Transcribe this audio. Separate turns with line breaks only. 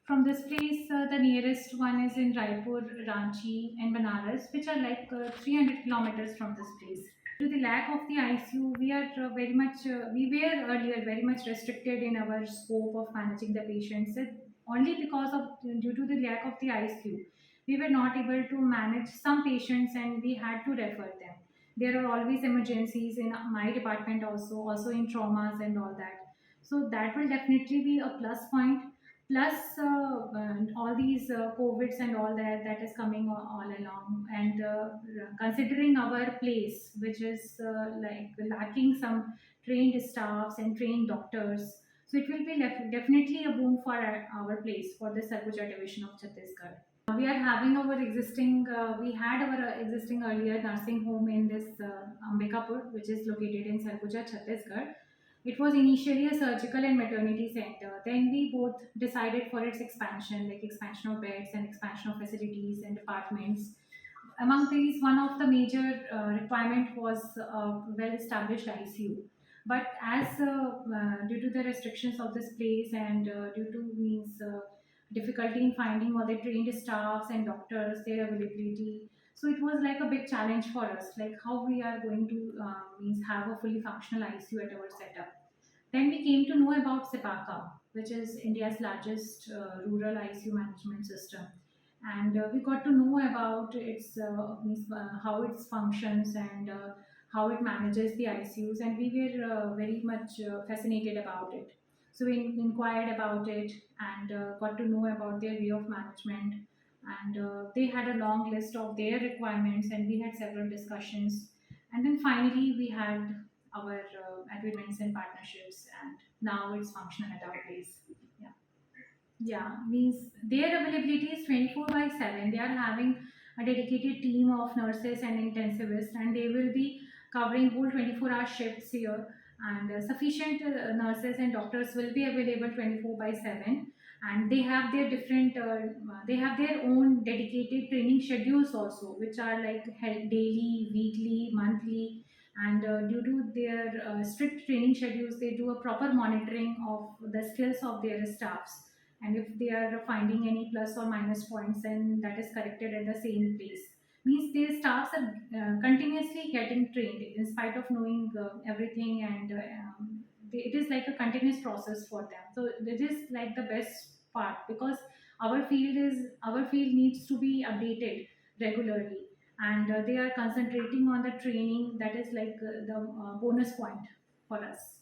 From this place, the nearest one is in Raipur, Ranchi, and Banaras, which are like 300 kilometers from this place. To the lack of the ICU, we are we were earlier very much restricted in our scope of managing the patients. Only because of due to the lack of the ICU, we were not able to manage some patients, and we had to refer them. There are always emergencies in my department also in traumas and all that. So that will definitely be a plus point. Plus all these covids and all that is coming all along, and considering our place, which is like lacking some trained staffs and trained doctors, so it will be definitely a boom for our place, for the Sarguja division of Chhattisgarh. We are having our existing, we had our existing earlier nursing home in this Ambikapur, which is located in Sarguja, Chhattisgarh. It was initially a surgical and maternity center. Then we both decided for its expansion, like expansion of beds and expansion of facilities and departments. Among these, one of the major requirement was well-established ICU. But as due to the restrictions of this place, and due to means difficulty in finding all the trained staffs and doctors, their availability, so it was like a big challenge for us, like how we are going to means have a fully functional ICU at our setup. Then we came to know about CIPACA, which is India's largest rural ICU management system. And we got to know about its means, how it functions, and how it manages the ICUs, and we were very much fascinated about it. So we inquired about it, and got to know about their way of management. And they had a long list of their requirements, and we had several discussions. And then finally, we had our agreements and partnerships, and now it's functional at our place. Yeah. Yeah, means their availability is 24 by 7. They are having a dedicated team of nurses and intensivists, and they will be covering whole 24-hour shifts here. And sufficient nurses and doctors will be available 24 by 7. And they have their they have their own dedicated training schedules also, which are like held daily, weekly, monthly. And due to their strict training schedules, they do a proper monitoring of the skills of their staffs, and if they are finding any plus or minus points, then that is corrected at the same place. Means their staffs are continuously getting trained in spite of knowing everything, and it is like a continuous process for them. So this is like the best part, because our field needs to be updated regularly, and they are concentrating on the training. That is like the bonus point for us.